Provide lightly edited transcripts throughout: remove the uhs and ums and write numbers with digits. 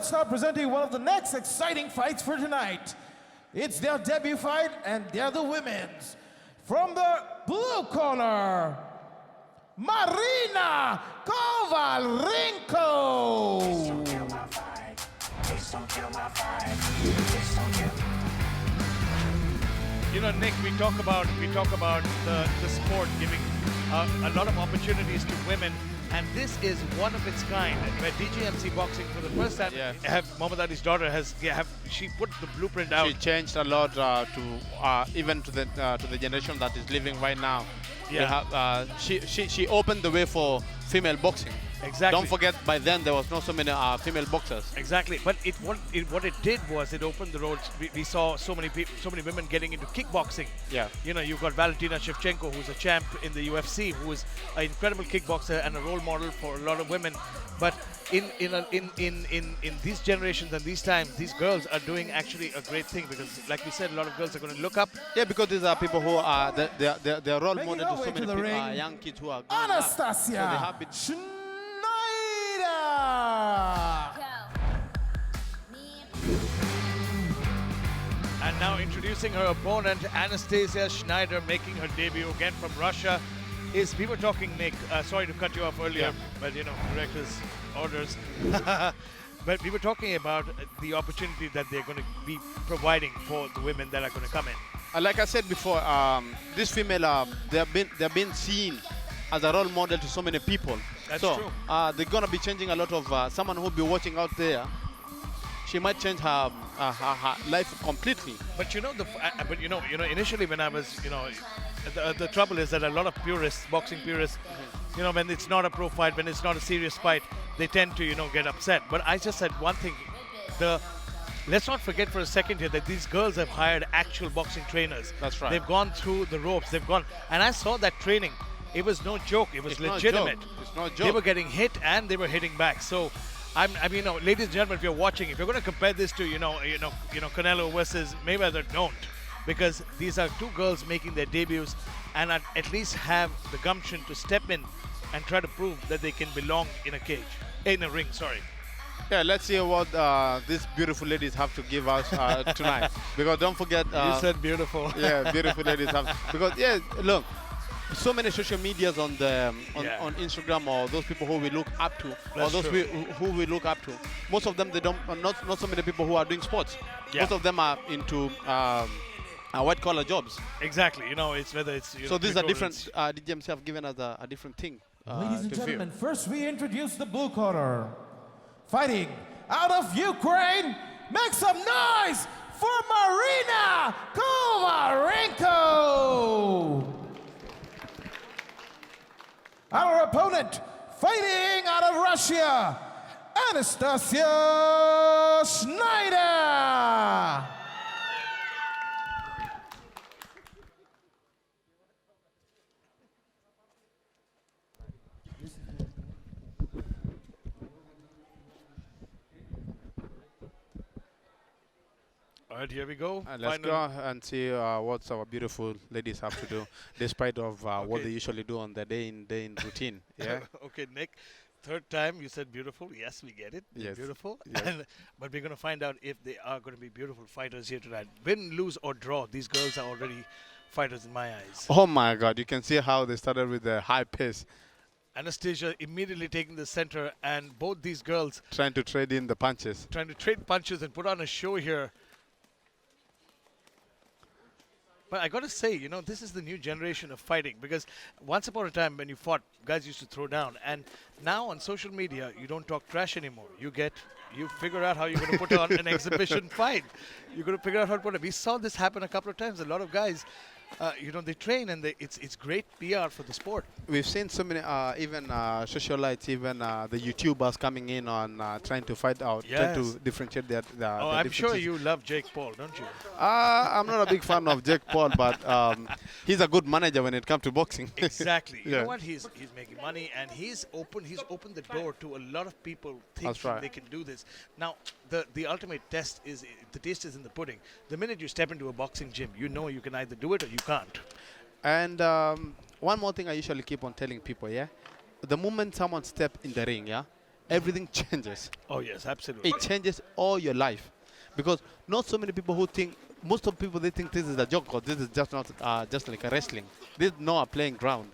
let's start presenting one of the next exciting fights for tonight. It's their debut fight, and they're the women's. From the blue corner, Marina Kovalenko. You know, Nick, we talk about the sport giving a lot of opportunities to women, and this is one of its kind. Where DJMC Boxing, for the first time, Muhammad Ali's daughter she put the blueprint out. She changed a lot even to the generation that is living right now. Yeah. She opened the way for female boxing. Exactly. Don't forget, by then there was not so many female boxers. Exactly, but what it did was it opened the roads. We saw so many women getting into kickboxing. Yeah. You know, you've got Valentina Shevchenko, who's a champ in the UFC, who is an incredible kickboxer and a role model for a lot of women. But in these generations and these times, these girls are doing actually a great thing, because, like we said, a lot of girls are going to look up. Yeah, because these are people who are they're role models to so many people, ring, young kids who are Anastasia Shneyder. And now introducing her opponent, Anastasia Shneyder, making her debut again from Russia. We were talking, Nick, sorry to cut you off earlier, but you know, director's orders. But we were talking about the opportunity that they're going to be providing for the women that are going to come in. Like I said before, this female, they've been seen as a role model to so many people. That's so, true. They're going to be changing a lot of, someone who'll be watching out there, she might change her life completely. But you know, initially when I was, the trouble is that a lot of purists, boxing purists, you know, when it's not a pro fight, when it's not a serious fight, they tend to, get upset. But I just said one thing, let's not forget for a second here that these girls have hired actual boxing trainers. That's right. They've gone through the ropes, and I saw that training. It was no joke, it was legitimate. It's not a joke. They were getting hit and they were hitting back. So, ladies and gentlemen, if you're watching, if you're going to compare this to, Canelo versus Mayweather, don't. Because these are two girls making their debuts and at least have the gumption to step in and try to prove that they can belong in a ring, sorry. Yeah, let's see what these beautiful ladies have to give us tonight. Because don't forget... you said beautiful. Yeah, beautiful ladies have... Because, look, so many social medias on Instagram, or those people who we look up to, That's or those who we look up to. Most of them, not so many people who are doing sports. Yeah. Most of them are into white collar jobs. Exactly, it's whether it's... So these are different, DJMC have given us a different thing. Ladies and gentlemen, first we introduce the blue corner. Fighting out of Ukraine, make some noise for Marina Kovalenko! Our opponent, fighting out of Russia, Anastasia Shneyder! All right, here we go. Let's go and see what our beautiful ladies have to do, despite of what they usually do on their day-in routine. Yeah. Okay, Nick. Third time you said beautiful. Yes, we get it. Yes. Beautiful. Yes. But we're going to find out if they are going to be beautiful fighters here tonight. Win, lose, or draw. These girls are already fighters in my eyes. Oh my God! You can see how they started with the high pace. Anastasia immediately taking the center, and both these girls trying to trade in the punches. Trying to trade punches and put on a show here. But I got to say, this is the new generation of fighting, because once upon a time when you fought, guys used to throw down. And now on social media, you don't talk trash anymore. You figure out how you're going to put on an exhibition fight. You're going to figure out how to put it. We saw this happen a couple of times. A lot of guys, they train, and it's great PR for the sport. We've seen so many, even socialites, even the YouTubers coming in on trying to fight out, trying to differentiate their I'm sure you love Jake Paul, don't you? I'm not a big fan of Jake Paul, but he's a good manager when it comes to boxing. Exactly. You know what? He's making money, and he's opened the door to a lot of people thinking they can do this. Now, the ultimate test is, the taste is in the pudding. The minute you step into a boxing gym, you know you can either do it or you can't. And one more thing I usually keep on telling people, the moment someone steps in the ring, everything changes. Oh yes, absolutely. It changes all your life, because not so many people who think. Most of people, they think this is a joke, or this is just not just like a wrestling. This is not a playing ground.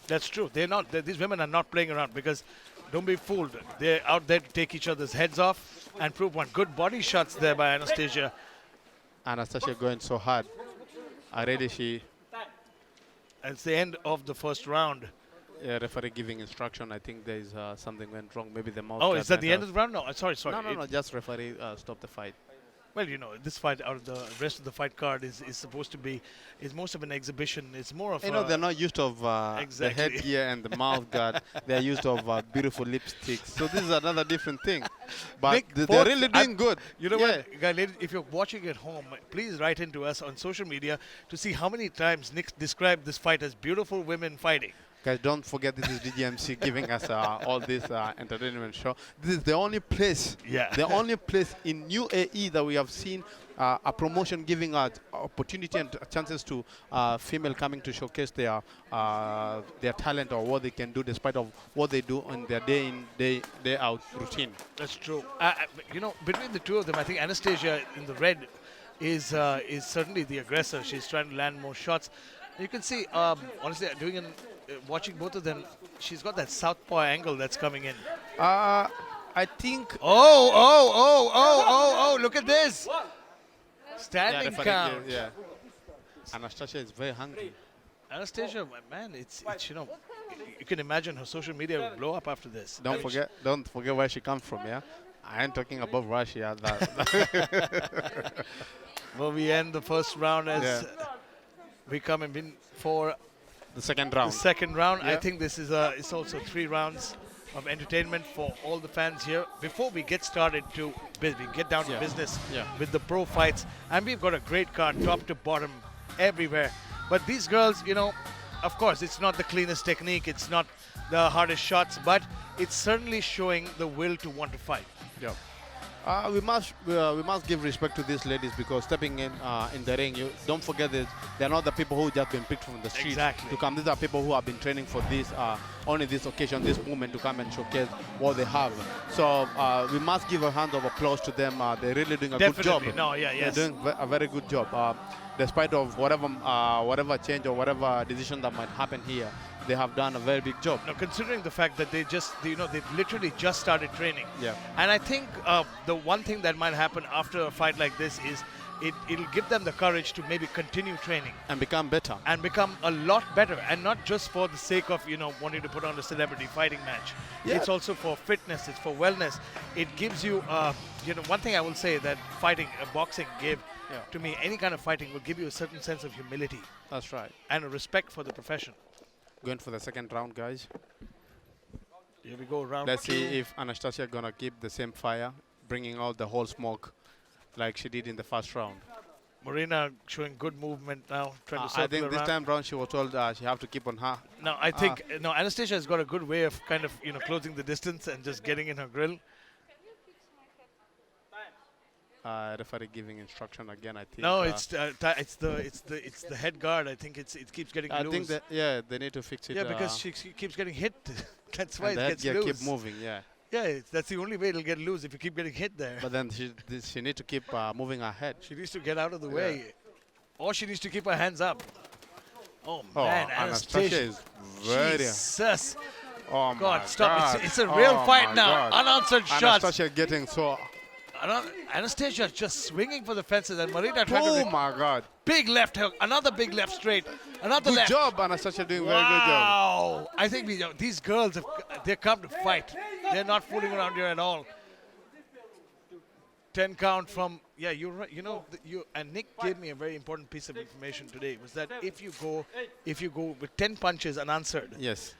That's true. They're not. These women are not playing around, because don't be fooled. They're out there to take each other's heads off and prove one. Good body shots there by Anastasia. Anastasia going so hard. Already she. It's the end of the first round. Referee giving instruction. I think there is something went wrong. Maybe the mouse. Oh, is that the end of the round? No, sorry. No. Just referee stop the fight. Well, you know, this fight out of the rest of the fight card is supposed to be, is most of an exhibition. It's more of you know, they're not used of the headgear and the mouth guard. They're used of beautiful lipsticks. So this is another different thing. But Nick, they're really doing good. You know what, guys, ladies, if you're watching at home, please write into us on social media to see how many times Nick described this fight as beautiful women fighting. Guys, don't forget this is DJMC giving us all this entertainment show. This is the only place, the only place in UAE that we have seen a promotion giving out opportunity and chances to female coming to showcase their talent or what they can do despite of what they do on their day in, day out routine. That's true. You know, between the two of them, I think Anastasia in the red is certainly the aggressor. She's trying to land more shots. You can see, honestly, watching both of them, she's got that southpaw angle that's coming in. I think. Oh! Look at this! Standing count. Yeah. Anastasia is very hungry. Anastasia, man, it's you know, you can imagine her social media will blow up after this. Don't forget where she comes from. Yeah, I ain't talking about Russia. Well, we end the first round as we come in for the second round. I think this is it's also 3 rounds of entertainment for all the fans here. Before we get started we get down to business with the pro fights, and we've got a great card top to bottom everywhere. But these girls, you know, of course, it's not the cleanest technique, it's not the hardest shots, but it's certainly showing the will to want to fight. Yeah. We must give respect to these ladies, because stepping in the ring, you don't forget that they're not the people who just been picked from the streets to come. These are people who have been training for this only this occasion, this moment, to come and showcase what they have. So we must give a hand of applause to them. They're really doing a good job. They're doing a very good job. Despite of whatever change or whatever decision that might happen here, they have done a very big job. Now, considering the fact that they've literally just started training. Yeah. And I think the one thing that might happen after a fight like this is it'll give them the courage to maybe continue training and become better. And become a lot better, and not just for the sake of, you know, wanting to put on a celebrity fighting match. Yeah. It's also for fitness, it's for wellness. It gives you, you know, one thing I will say that boxing gave to me, any kind of fighting will give you a certain sense of humility. That's right. And a respect for the profession. Going for the second round, guys. Here we go, round 2. Let's see if Anastasia gonna keep the same fire, bringing out the whole smoke like she did in the first round. Marina showing good movement now, trying to circle I think around. This time round she was told she have to keep on her. No, I think Anastasia has got a good way of kind of, you know, closing the distance and just getting in her grill. Referee giving instruction again. I think. No, it's the head guard. I think it keeps getting loose. I think that they need to fix it. Yeah, because she keeps getting hit. That's why it gets loose. Keep moving. Yeah. Yeah, that's the only way it'll get loose, if you keep getting hit there. But then she needs to keep moving her head. She needs to get out of the way, or she needs to keep her hands up. Oh man, Anastasia is very. Jesus. Oh God, my stop! God. It's a real fight now. God. Unanswered shots. Anastasia getting so. Anastasia just swinging for the fences, and Marina trying to. Oh my God! Big left hook, another big left straight, another good left. Good job, Anastasia doing very good job. Wow! I think these girls they come to fight. They're not fooling around here at all. 10 count from you're right. You know and Nick gave me a very important piece of information today. Was that if you go with 10 punches unanswered. Yes.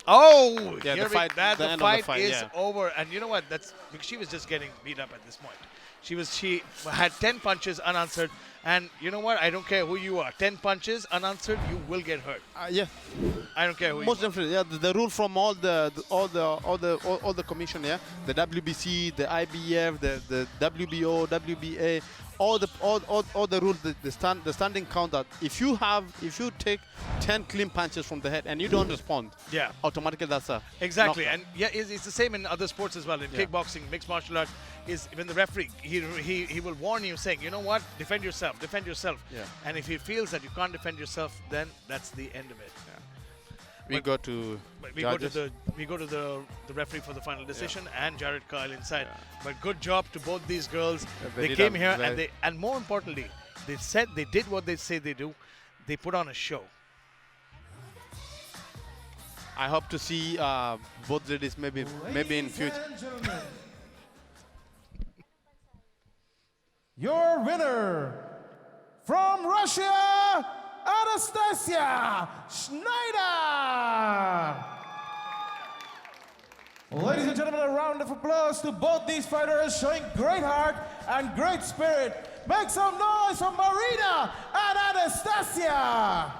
Oh, yeah, the fight is over, and you know what? That's because she was just getting beat up at this point. She had 10 punches unanswered, and you know what? I don't care who you are. 10 punches unanswered, you will get hurt. Yeah, I don't care who. Most definitely, yeah. The rule from all the commission, yeah, the WBC, the IBF, the WBO, WBA, all the rules, the standing count that if you take 10 clean punches from the head and you don't respond, yeah, automatically that's a exactly. knockdown. And yeah, it's the same in other sports as well. In kickboxing, mixed martial art, is when the referee he will warn you saying, you know what, defend yourself, defend yourself. Yeah. And if he feels that you can't defend yourself, then that's the end of it. Yeah. We go to the referee for the final decision, and Jared Kyle inside. Yeah. But good job to both these girls. They They came here and more importantly, they said they did what they say they do. They put on a show. I hope to see both ladies maybe in future. Ladies and gentlemen, your winner from Russia, Anastasia Shneyder. Ladies and gentlemen, a round of applause to both these fighters showing great heart and great spirit. Make some noise for Marina and Anastasia.